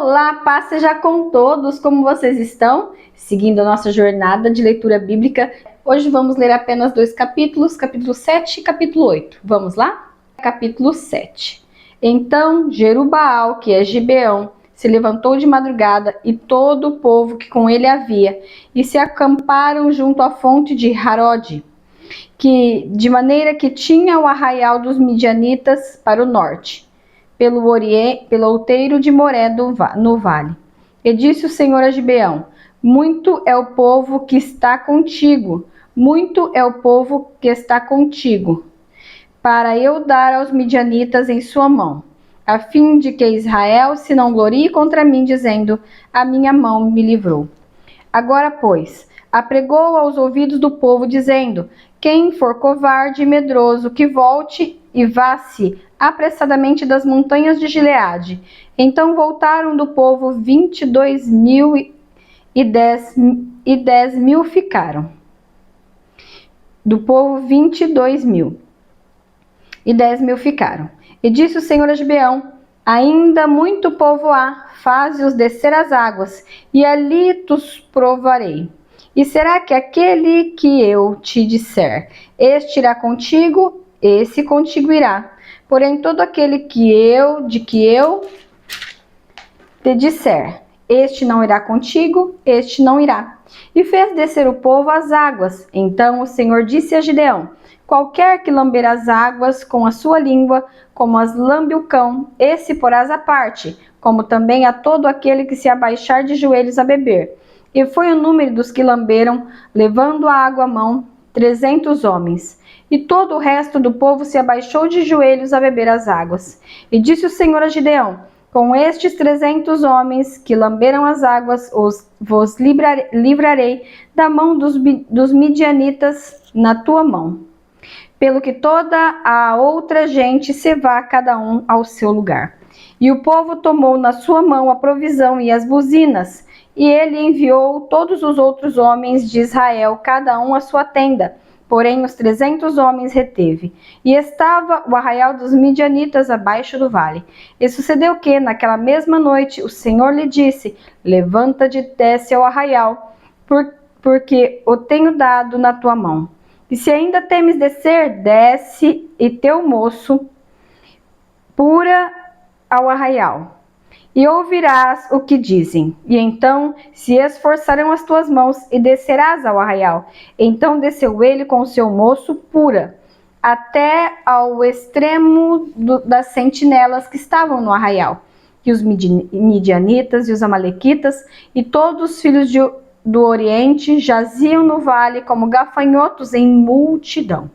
Olá, paz seja com todos, como vocês estão? Seguindo a nossa jornada de leitura bíblica, hoje vamos ler apenas 2 capítulos, capítulo 7 e capítulo 8. Vamos lá? Capítulo 7. Então Jerubaal, que é Gibeão, se levantou de madrugada e todo o povo que com ele havia, e se acamparam junto à fonte de Harod, que de maneira que tinha o arraial dos midianitas para o norte, pelo outeiro de Moré no vale. E disse o Senhor a Gibeão: muito é o povo que está contigo, muito é o povo que está contigo, para eu dar aos midianitas em sua mão, a fim de que Israel se não glorie contra mim, dizendo: a minha mão me livrou. Agora, pois, apregou aos ouvidos do povo, dizendo: quem for covarde e medroso, que volte e vá-se apressadamente das montanhas de Gileade. Então voltaram do povo 22.000 e 10.000 ficaram. Do povo 22.000 e 10.000 ficaram. E disse o Senhor a Gibeão: ainda muito povo há, faze-os descer as águas, e ali tus provarei. E será que aquele que eu te disser, este irá contigo, esse contigo irá. Porém, todo aquele que eu te disser, este não irá contigo, este não irá. E fez descer o povo às águas. Então o Senhor disse a Gideão: qualquer que lamber as águas com a sua língua, como as lambe o cão, esse porás à parte, como também a todo aquele que se abaixar de joelhos a beber. E foi o número dos que lamberam, levando a água à mão, 300 homens. E todo o resto do povo se abaixou de joelhos a beber as águas. E disse o Senhor a Gideão: com estes 300 homens que lamberam as águas, vos livrarei da mão dos midianitas na tua mão, pelo que toda a outra gente se vá cada um ao seu lugar. E o povo tomou na sua mão a provisão e as buzinas, e ele enviou todos os outros homens de Israel, cada um à sua tenda. Porém, os 300 homens reteve. E estava o arraial dos midianitas abaixo do vale. E sucedeu que, naquela mesma noite, o Senhor lhe disse: levanta-te e desce ao arraial, porque o tenho dado na tua mão. E se ainda temes descer, desce e teu moço pura ao arraial. E ouvirás o que dizem, e então se esforçarão as tuas mãos, e descerás ao arraial. Então desceu ele com o seu moço pura, até ao extremo das sentinelas que estavam no arraial. E os midianitas e os amalequitas, e todos os filhos do Oriente, jaziam no vale como gafanhotos em multidão.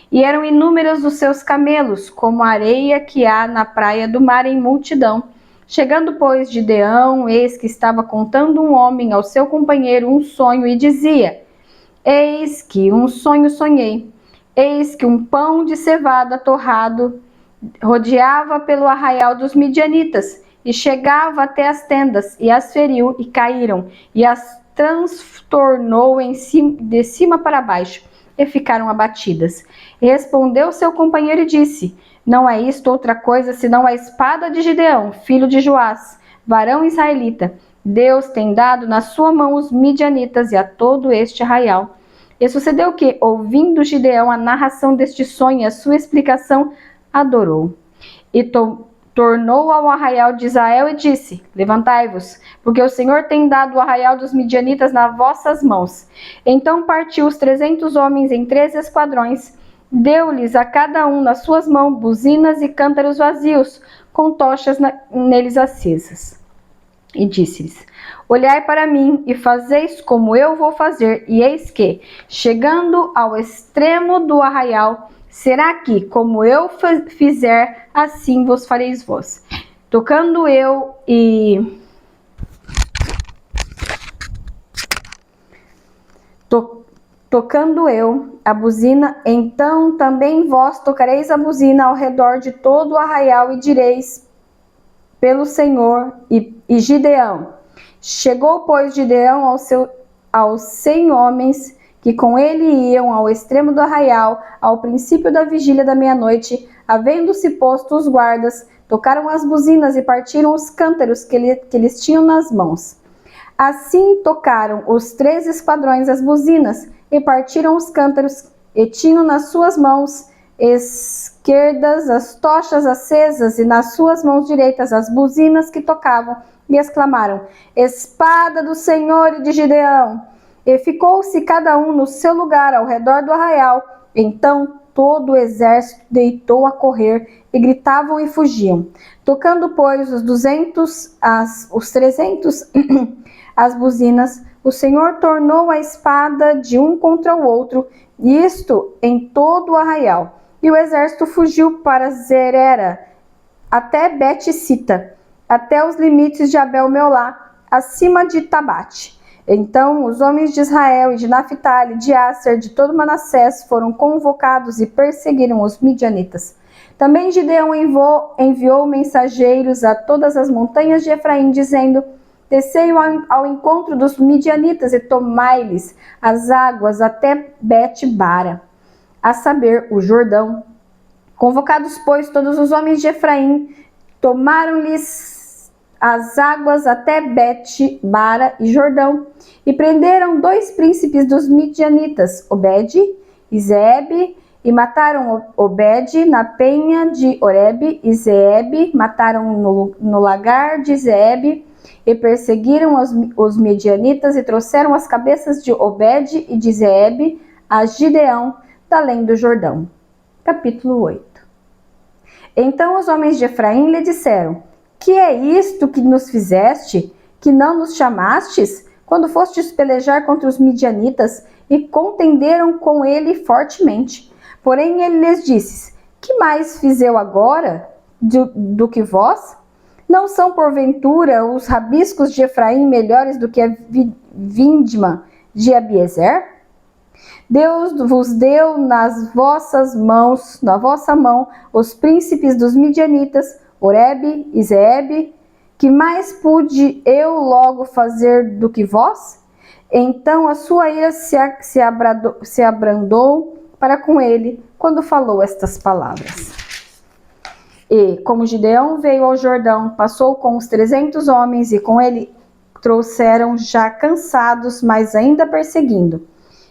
E eram inúmeros os seus camelos, como a areia que há na praia do mar em multidão. Chegando, pois, Gideão, eis que estava contando um homem ao seu companheiro um sonho, e dizia: eis que um sonho sonhei. Eis que um pão de cevada torrado rodeava pelo arraial dos midianitas, e chegava até as tendas, e as feriu, e caíram, e as transtornou de cima para baixo, e ficaram abatidas. E respondeu seu companheiro e disse: não é isto outra coisa senão a espada de Gideão, filho de Joás, varão israelita. Deus tem dado na sua mão os midianitas e a todo este arraial. E sucedeu que, ouvindo Gideão a narração deste sonho e a sua explicação, adorou. E tornou ao arraial de Israel e disse: levantai-vos, porque o Senhor tem dado o arraial dos midianitas nas vossas mãos. Então partiu os 300 homens em 3 esquadrões, deu-lhes a cada um nas suas mãos buzinas e cântaros vazios, com tochas neles acesas. E disse-lhes: olhai para mim e fazeis como eu vou fazer. E eis que, chegando ao extremo do arraial, será que, como eu fizer, assim vos fareis vós. Tocando eu a buzina, então também vós tocareis a buzina ao redor de todo o arraial, e direis: pelo Senhor e Gideão. Chegou, pois, Gideão aos 100 homens que com ele iam ao extremo do arraial, ao princípio da vigília da meia-noite, havendo-se posto os guardas, tocaram as buzinas e partiram os cântaros que eles tinham nas mãos. Assim tocaram os 3 esquadrões as buzinas e partiram os cântaros e tinham nas suas mãos esquerdas as tochas acesas e nas suas mãos direitas as buzinas que tocavam e exclamaram: Espada do Senhor e de Gideão! E ficou-se cada um no seu lugar ao redor do arraial. Então todo o exército deitou a correr e gritavam e fugiam. Tocando, pois, os 300 as buzinas, o Senhor tornou a espada de um contra o outro, isto em todo o arraial. E o exército fugiu para Zerera, até Bet-Sita, até os limites de Abel-Meolá, acima de Tabate. Então os homens de Israel e de Naphtali, de Asser, de todo Manassés foram convocados e perseguiram os midianitas. Também Gideão enviou mensageiros a todas as montanhas de Efraim, dizendo: Descei ao encontro dos midianitas e tomai-lhes as águas até Bet-Bara, a saber, o Jordão. Convocados, pois, todos os homens de Efraim, tomaram-lhes as águas até Bet-Bara e Jordão, e prenderam 2 príncipes dos midianitas, Obed e Zeeb, e mataram Obed na penha de Oreb, e Zeeb mataram no lagar de Zeeb, e perseguiram os midianitas e trouxeram as cabeças de Obed e de Zeeb a Gideão, da além do Jordão. Capítulo 8. Então os homens de Efraim lhe disseram: Que é isto que nos fizeste, que não nos chamastes, quando fostes pelejar contra os midianitas, e contenderam com ele fortemente? Porém ele lhes disse: Que mais fiz eu agora do que vós? Não são porventura os rabiscos de Efraim melhores do que a vindima de Abiezer? Deus vos deu na vossa mão, os príncipes dos midianitas, Oreb e Zeeb. Que mais pude eu logo fazer do que vós? Então a sua ira se abrandou para com ele, quando falou estas palavras. E, como Gideão veio ao Jordão, passou com os 300 homens, e com ele trouxeram já cansados, mas ainda perseguindo.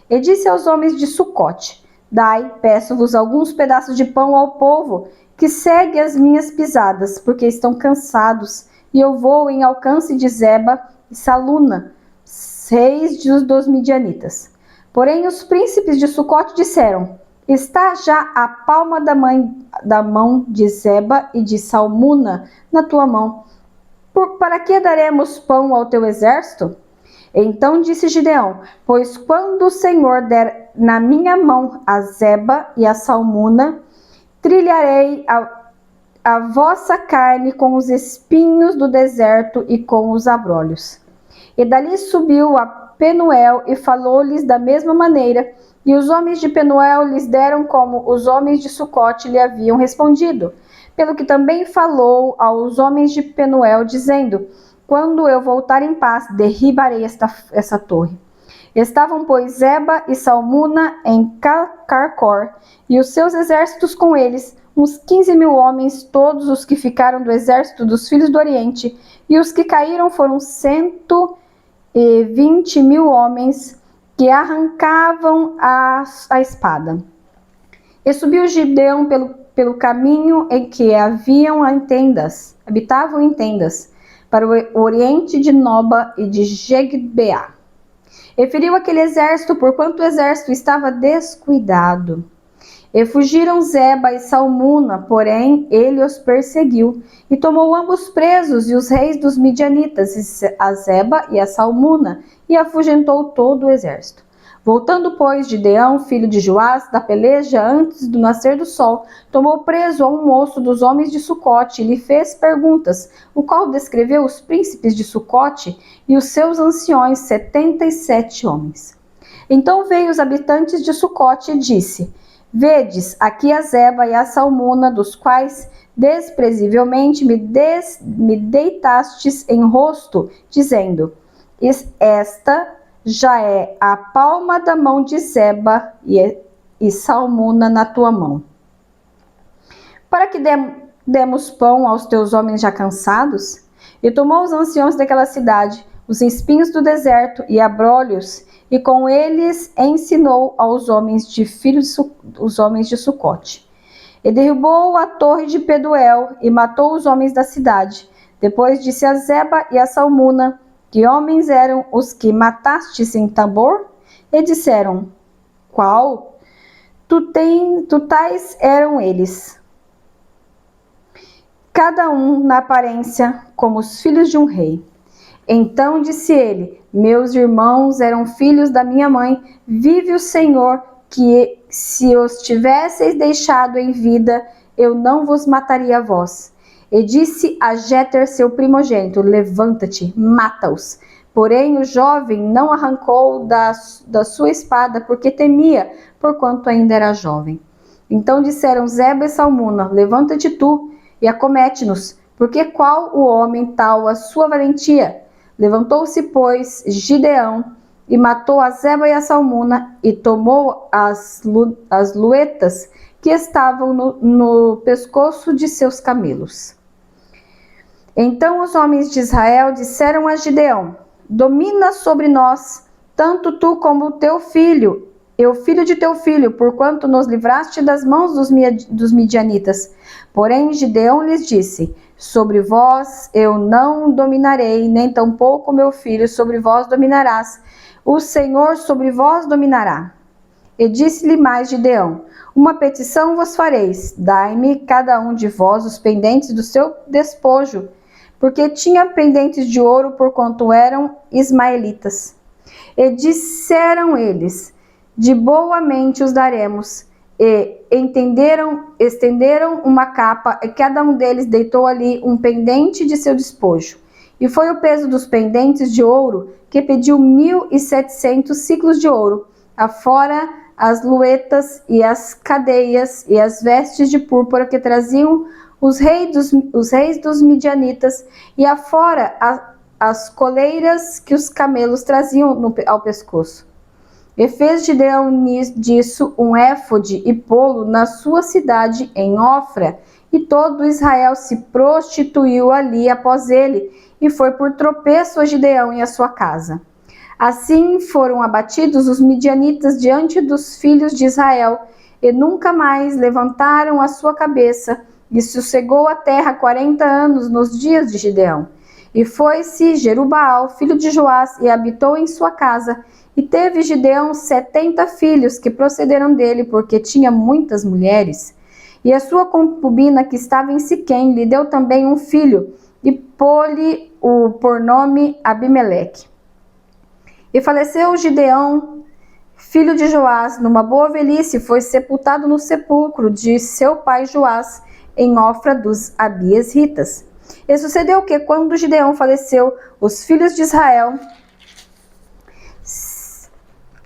E disse aos homens de Sucote: Dai, peço-vos, alguns pedaços de pão ao povo, que segue as minhas pisadas, porque estão cansados, e eu vou em alcance de Zeba e Saluna, reis dos midianitas. Porém os príncipes de Sucote disseram: Está já a palma da mão de Zeba e de Salmuna na tua mão. Para que daremos pão ao teu exército? Então disse Gideão: Pois quando o Senhor der na minha mão a Zeba e a Salmuna, trilharei a vossa carne com os espinhos do deserto e com os abrolhos. E dali subiu a Penuel e falou-lhes da mesma maneira, e os homens de Penuel lhes deram como os homens de Sucote lhe haviam respondido. Pelo que também falou aos homens de Penuel, dizendo: Quando eu voltar em paz, derribarei essa torre. Estavam, pois, Zeba e Salmuna em Carcor, e os seus exércitos com eles, uns 15.000 homens, todos os que ficaram do exército dos filhos do Oriente, e os que caíram foram 120.000 homens, que arrancavam a espada. E subiu Gideão pelo caminho em que habitavam em tendas, para o oriente de Noba e de Jegbeá. E feriu aquele exército, porquanto o exército estava descuidado. E fugiram Zeba e Salmuna, porém ele os perseguiu, e tomou ambos presos, e os reis dos midianitas, a Zeba e a Salmuna, e afugentou todo o exército. Voltando, pois, Gideão, filho de Joás, da peleja antes do nascer do sol, tomou preso a um moço dos homens de Sucote, e lhe fez perguntas, o qual descreveu os príncipes de Sucote e os seus anciões, 77 homens. Então veio os habitantes de Sucote e disse: Vedes aqui a Zeba e a Salmuna, dos quais desprezivelmente me deitastes em rosto, dizendo: Esta já é a palma da mão de Zeba e Salmuna na tua mão. Para que demos pão aos teus homens já cansados? E tomou os anciãos daquela cidade, os espinhos do deserto e abrolhos, e com eles ensinou aos homens os homens de Sucote. E derrubou a torre de Peduel e matou os homens da cidade. Depois disse a Zeba e a Salmuna: que homens eram os que matastes em Tabor? E disseram: qual? Tais eram eles, cada um na aparência como os filhos de um rei. Então disse ele: meus irmãos eram filhos da minha mãe, vive o Senhor, que se os tivesseis deixado em vida, eu não vos mataria a vós. E disse a Jéter, seu primogênito: levanta-te, mata-os. Porém o jovem não arrancou da sua espada, porque temia, porquanto ainda era jovem. Então disseram Zeba e Salmuna: levanta-te tu e acomete-nos, porque qual o homem tal a sua valentia? Levantou-se, pois, Gideão, e matou a Zeba e a Salmuna, e tomou as luetas que estavam no pescoço de seus camelos. Então os homens de Israel disseram a Gideão: domina sobre nós, tanto tu como o teu filho, e o filho de teu filho, porquanto nos livraste das mãos dos midianitas. Porém Gideão lhes disse: sobre vós eu não dominarei, nem tampouco meu filho sobre vós dominarás. O Senhor sobre vós dominará. E disse-lhe mais Gideão: uma petição vos fareis, dai-me cada um de vós os pendentes do seu despojo, porque tinha pendentes de ouro, porquanto eram ismaelitas. E disseram eles: de boa mente os daremos. E estenderam uma capa, e cada um deles deitou ali um pendente de seu despojo. E foi o peso dos pendentes de ouro, que pediu 1.700 ciclos de ouro, afora as luetas e as cadeias e as vestes de púrpura que traziam os reis dos midianitas, e afora as coleiras que os camelos traziam ao pescoço. E fez Gideão disso um éfode e pô-lo na sua cidade em Ofra, e todo Israel se prostituiu ali após ele, e foi por tropeço a Gideão e a sua casa. Assim foram abatidos os midianitas diante dos filhos de Israel, e nunca mais levantaram a sua cabeça, e sossegou a terra 40 anos nos dias de Gideão. E foi-se Jerubaal, filho de Joás, e habitou em sua casa. E teve Gideão 70 filhos que procederam dele, porque tinha muitas mulheres. E a sua concubina, que estava em Siquém, lhe deu também um filho, e pô-lhe por nome Abimeleque. E faleceu Gideão, filho de Joás, numa boa velhice, foi sepultado no sepulcro de seu pai Joás, em Ofra dos Abiesritas. E sucedeu que, quando Gideão faleceu, os filhos de Israel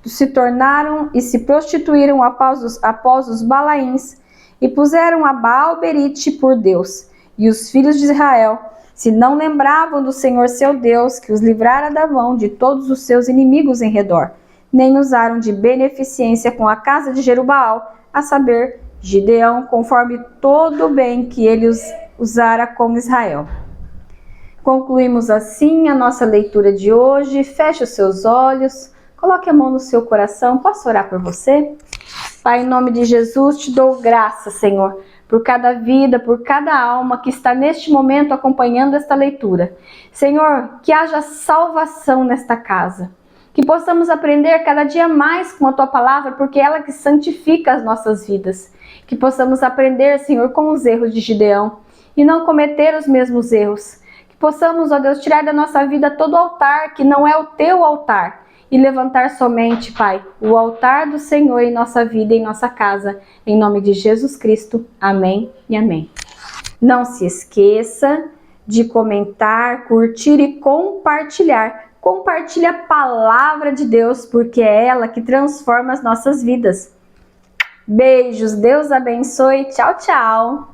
se tornaram e se prostituíram após os Balaíns, e puseram a Baal-Berite por Deus. E os filhos de Israel se não lembravam do Senhor seu Deus, que os livrara da mão de todos os seus inimigos em redor, nem usaram de beneficência com a casa de Jerubaal, a saber, Gideão, conforme todo o bem que ele usara com Israel. Concluímos assim a nossa leitura de hoje. Feche os seus olhos, coloque a mão no seu coração. Posso orar por você? Pai, em nome de Jesus, te dou graça, Senhor, por cada vida, por cada alma que está neste momento acompanhando esta leitura. Senhor, que haja salvação nesta casa. Que possamos aprender cada dia mais com a Tua Palavra, porque é ela que santifica as nossas vidas. Que possamos aprender, Senhor, com os erros de Gideão e não cometer os mesmos erros. Que possamos, ó Deus, tirar da nossa vida todo altar que não é o Teu altar e levantar somente, Pai, o altar do Senhor em nossa vida e em nossa casa. Em nome de Jesus Cristo. Amém e amém. Não se esqueça de comentar, curtir e compartilhar. Compartilhe a palavra de Deus, porque é ela que transforma as nossas vidas. Beijos, Deus abençoe. Tchau, tchau.